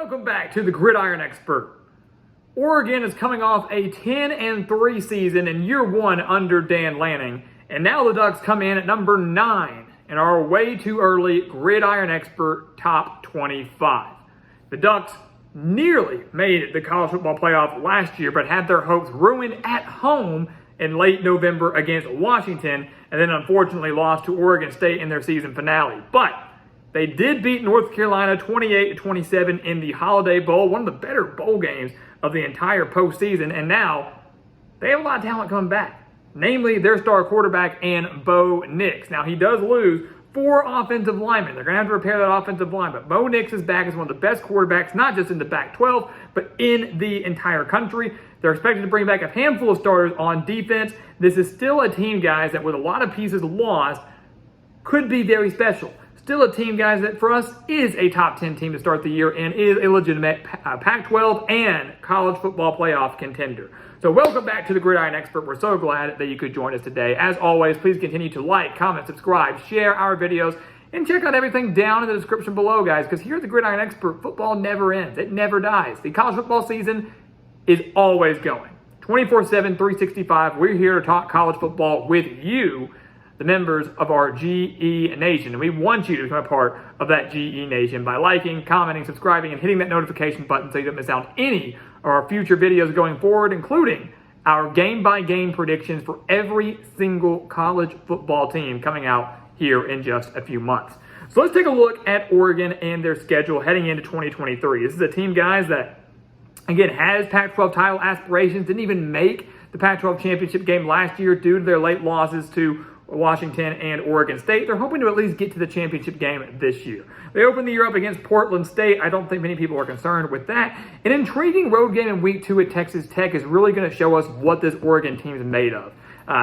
Welcome back to the Gridiron Expert. Oregon is coming off a 10-3 season in year one under Dan Lanning, and now the Ducks come in at number 9 in our way too early Gridiron Expert top 25. The Ducks nearly made the college football playoff last year, but had their hopes ruined at home in late November against Washington, and then unfortunately lost to Oregon State in their season finale. But they did beat North Carolina 28-27 in the Holiday Bowl, one of the better bowl games of the entire postseason, and now they have a lot of talent coming back, namely their star quarterback and Bo Nix. Now, he does lose 4 offensive linemen. They're going to have to repair that offensive line, but Bo Nix is back as one of the best quarterbacks, not just in the Pac-12, but in the entire country. They're expected to bring back a handful of starters on defense. This is still a team, guys, that with a lot of pieces lost, could be very special. Still a team, guys, that for us is a top 10 team to start the year and is a legitimate Pac-12 and college football playoff contender. So welcome back to the Gridiron Expert. We're so glad that you could join us today. As always, please continue to like, comment, subscribe, share our videos, and check out everything down in the description below, guys, because here at the Gridiron Expert, football never ends. It never dies. The college football season is always going. 24/7, 365, we're here to talk college football with you, the members of our GE Nation. And we want you to become a part of that GE Nation by liking, commenting, subscribing, and hitting that notification button so you don't miss out on any of our future videos going forward, including our game-by-game predictions for every single college football team coming out here in just a few months. So let's take a look at Oregon and their schedule heading into 2023. This is a team, guys, that, again, has Pac-12 title aspirations, didn't even make the Pac-12 championship game last year due to their late losses to Washington and Oregon State. They're hoping to at least get to the championship game this year. They opened the year up against Portland State. I don't think many people are concerned with that. An intriguing road game in week 2 at Texas Tech is really going to show us what this Oregon team is made of.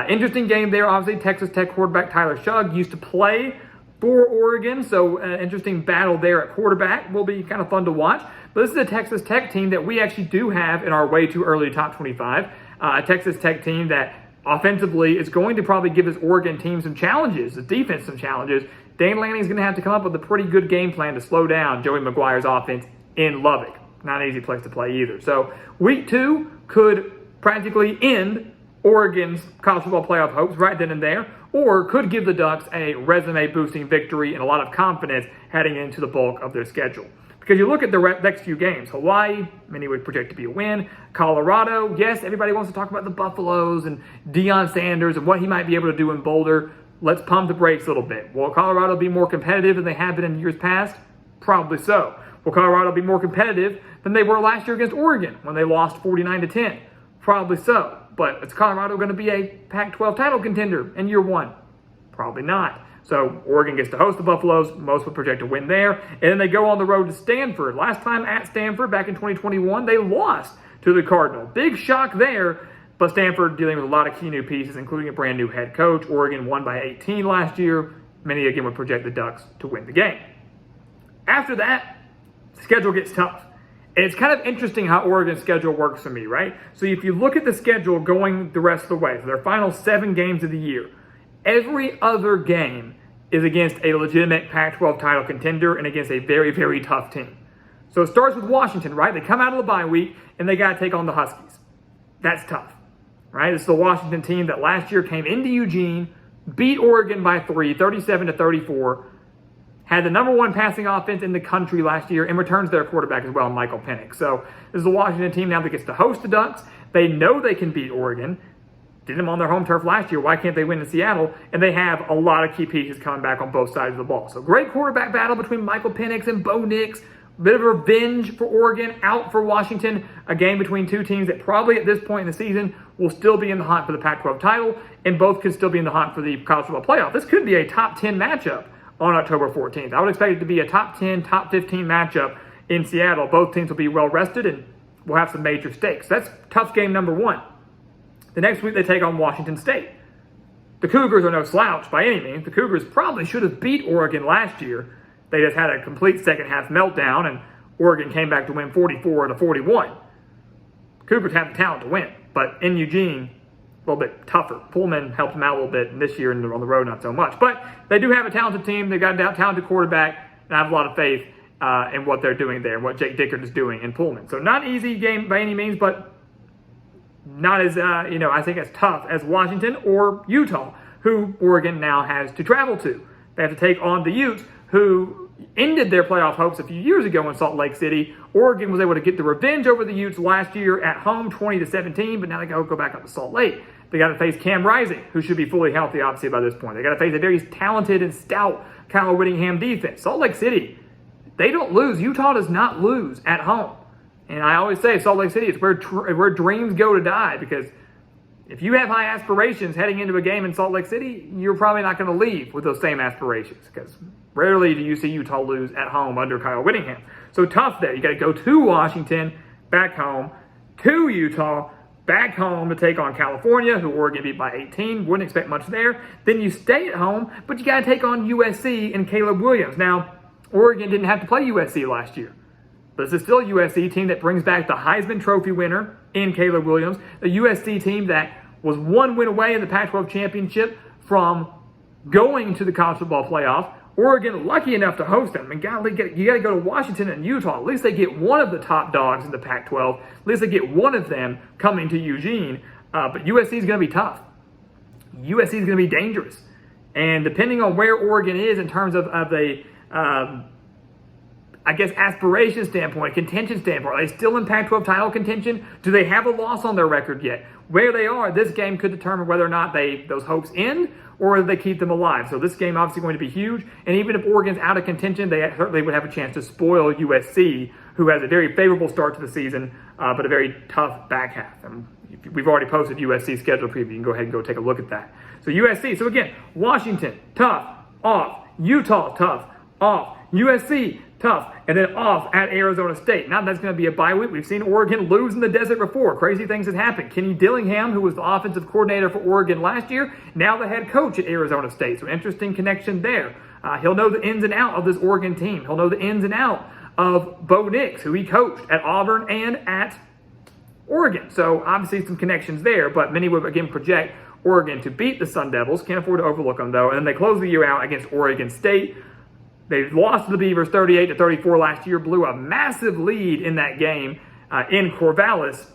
Interesting game there. Obviously, Texas Tech quarterback Tyler Shugg used to play for Oregon, so an interesting battle there at quarterback will be kind of fun to watch. But this is a Texas Tech team that we actually do have in our way too early top 25. A Texas Tech team that offensively is going to probably give this Oregon team some challenges, the defense some challenges. Dan Lanning is going to have to come up with a pretty good game plan to slow down Joey McGuire's offense in Lubbock. Not an easy place to play either. So week 2 could practically end Oregon's college football playoff hopes right then and there, or could give the Ducks a resume-boosting victory and a lot of confidence heading into the bulk of their schedule. Because you look at the next few games, Hawaii, many would project to be a win. Colorado, yes, everybody wants to talk about the Buffaloes and Deion Sanders and what he might be able to do in Boulder. Let's pump the brakes a little bit. Will Colorado be more competitive than they have been in years past? Probably so. Will Colorado be more competitive than they were last year against Oregon when they lost 49-10? Probably so. But is Colorado going to be a Pac-12 title contender in year 1? Probably not. So Oregon gets to host the Buffaloes. Most would project a win there. And then they go on the road to Stanford. Last time at Stanford, back in 2021, they lost to the Cardinals. Big shock there. But Stanford dealing with a lot of key new pieces, including a brand new head coach. Oregon won by 18 last year. Many, again, would project the Ducks to win the game. After that, the schedule gets tough. And it's kind of interesting how Oregon's schedule works for me, right? So if you look at the schedule going the rest of the way, so their final 7 games of the year, every other game is against a legitimate Pac-12 title contender and against a very, very tough team. So it starts with Washington, right? They come out of the bye week and they got to take on the Huskies. That's tough, right? This is the Washington team that last year came into Eugene, beat Oregon by 3, 37-34, had the number 1 passing offense in the country last year, and returns their quarterback as well, Michael Penix. So this is the Washington team now that gets to host the Ducks. They know they can beat Oregon. Did them on their home turf last year. Why can't they win in Seattle? And they have a lot of key pieces coming back on both sides of the ball. So great quarterback battle between Michael Penix and Bo Nix. Bit of revenge for Oregon, out for Washington. A game between 2 teams that probably at this point in the season will still be in the hunt for the Pac-12 title, and both could still be in the hunt for the college football playoff. This could be a top 10 matchup on October 14th. I would expect it to be a top 10, top 15 matchup in Seattle. Both teams will be well rested and will have some major stakes. That's tough game number 1. The next week, they take on Washington State. The Cougars are no slouch by any means. The Cougars probably should have beat Oregon last year. They just had a complete second-half meltdown, and Oregon came back to win 44-41. The Cougars have the talent to win, but in Eugene, a little bit tougher. Pullman helped them out a little bit, and this year on the road, not so much. But they do have a talented team. They've got a talented quarterback, and I have a lot of faith in what they're doing there and what Jake Dickert is doing in Pullman. So not an easy game by any means, but not as, I think as tough as Washington or Utah, who Oregon now has to travel to. They have to take on the Utes, who ended their playoff hopes a few years ago in Salt Lake City. Oregon was able to get the revenge over the Utes last year at home, 20-17, but now they go back up to Salt Lake. They got to face Cam Rising, who should be fully healthy, obviously, by this point. They got to face a very talented and stout Kyle Whittingham defense. Salt Lake City, they don't lose. Utah does not lose at home. And I always say Salt Lake City is where dreams go to die, because if you have high aspirations heading into a game in Salt Lake City, you're probably not going to leave with those same aspirations, because rarely do you see Utah lose at home under Kyle Whittingham. So tough there. You got to go to Washington, back home, to Utah, back home to take on California, who Oregon beat by 18. Wouldn't expect much there. Then you stay at home, but you got to take on USC and Caleb Williams. Now, Oregon didn't have to play USC last year, but this is still a USC team that brings back the Heisman Trophy winner in Caleb Williams, a USC team that was one win away in the Pac-12 championship from going to the college football playoff. Oregon lucky enough to host them. And golly, you got to go to Washington and Utah. At least they get one of the top dogs in the Pac-12. At least they get one of them coming to Eugene. But USC is going to be tough. USC is going to be dangerous. And depending on where Oregon is in terms of the aspiration standpoint, contention standpoint, are they still in Pac-12 title contention? Do they have a loss on their record yet? Where they are, this game could determine whether or not those hopes end or they keep them alive. So this game obviously going to be huge. And even if Oregon's out of contention, they certainly would have a chance to spoil USC, who has a very favorable start to the season, but a very tough back half. And we've already posted USC schedule preview. You can go ahead and go take a look at that. So USC. So again, Washington, tough, off. Utah, tough, off. USC, tough, and then off at Arizona State. Now that's going to be a bye week. We've seen Oregon lose in the desert before. Crazy things have happened. Kenny Dillingham, who was the offensive coordinator for Oregon last year, now the head coach at Arizona State. So interesting connection there. He'll know the ins and out of this Oregon team. He'll know the ins and out of Bo Nix, who he coached at Auburn and at Oregon. So obviously some connections there, but many would again project Oregon to beat the Sun Devils. Can't afford to overlook them though. And then they close the year out against Oregon State. They lost to the Beavers 38-34 last year, blew a massive lead in that game in Corvallis.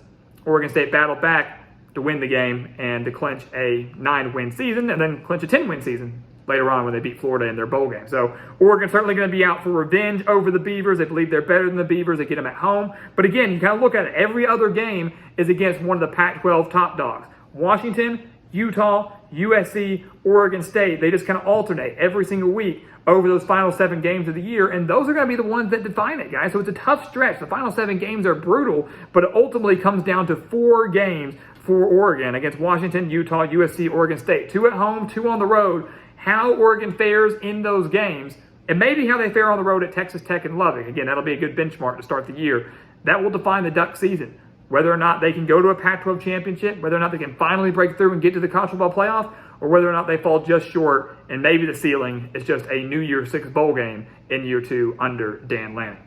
Oregon State battled back to win the game and to clinch a 9-win season and then clinch a 10-win season later on when they beat Florida in their bowl game. So Oregon's certainly going to be out for revenge over the Beavers. They believe they're better than the Beavers. They get them at home. But again, you kind of look at it. Every other game is against one of the Pac-12 top dogs. Washington, Utah, USC, Oregon State. They just kind of alternate every single week over those final 7 games of the year, and those are going to be the ones that define it, guys. So it's a tough stretch. The final 7 games are brutal, but it ultimately comes down to 4 games for Oregon against Washington, Utah, USC, Oregon State. 2 at home, 2 on the road. How Oregon fares in those games, and maybe how they fare on the road at Texas Tech and Lubbock. Again, that'll be a good benchmark to start the year. That will define the Duck season. Whether or not they can go to a Pac-12 championship, whether or not they can finally break through and get to the college football playoff, or whether or not they fall just short and maybe the ceiling is just a New Year's 6 bowl game in year 2 under Dan Lanning.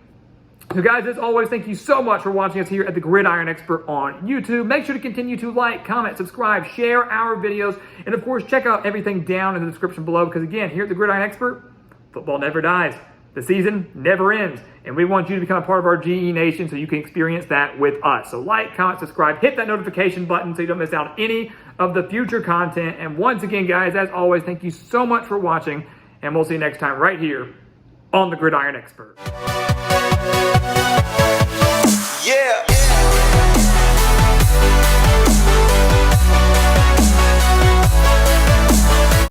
So guys, as always, thank you so much for watching us here at the Gridiron Expert on YouTube. Make sure to continue to like, comment, subscribe, share our videos, and of course, check out everything down in the description below, because again, here at the Gridiron Expert, football never dies. The season never ends, and we want you to become a part of our GE Nation so you can experience that with us. So like, comment, subscribe, hit that notification button so you don't miss out on any of the future content. And once again, guys, as always, thank you so much for watching, and we'll see you next time right here on the Gridiron Expert.